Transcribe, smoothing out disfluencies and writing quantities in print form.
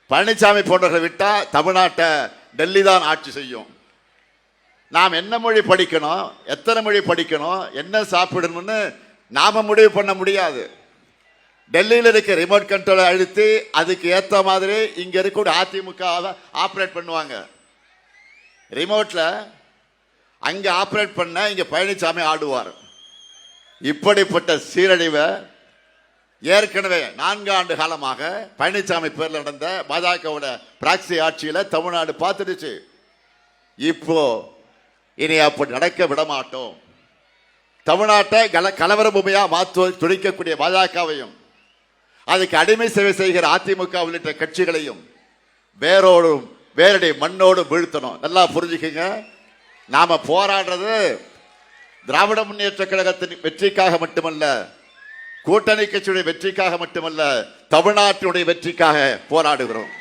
பழனிசாமி போன்றவர்களை விட்டா தமிழ்நாட்டை டெல்லி தான் ஆட்சி செய்யும். நாம் என்ன மொழி படிக்கணும், எத்தனை மொழி படிக்கணும், என்ன சாப்பிடணும்னு நாம முடிவு பண்ண முடியாது. டெல்லியில் இருக்க ரிமோட் கண்ட்ரோலை அழுத்தி அதுக்கு ஏற்ற மாதிரி இங்க இருக்கக்கூடிய அதிமுக ஆப்ரேட் பண்ணுவாங்க. ரிமோட்ல அங்க ஆப்ரேட் பண்ண இங்க பழனிசாமி ஆடுவார். இப்படிப்பட்ட சீரழிவை ஏற்கனவே 4 ஆண்டு காலமாக பழனிசாமி பேர்ல நடந்த பாஜகவோட பிராக்சி ஆட்சியில தமிழ்நாடு பார்த்துடுச்சு. இப்போ இனி அப்படி நடக்க விட மாட்டோம். தமிழ்நாட்டை கலவர பூமியா மாற்ற துடிக்கக்கூடிய பாஜகவையும் அதுக்கு அடிமை சேவை செய்கிற அதிமுக உள்ளிட்ட கட்சிகளையும் வேரோடும் வேரடி மண்ணோடு வீழ்த்தணும். நல்லா புரிஞ்சுக்குங்க, நாம போராடுறது திராவிட முன்னேற்ற கழகத்தின் வெற்றிக்காக மட்டுமல்ல, கூட்டணி கட்சியுடைய வெற்றிக்காக மட்டுமல்ல, தமிழ்நாட்டினுடைய வெற்றிக்காக போராடுகிறோம்.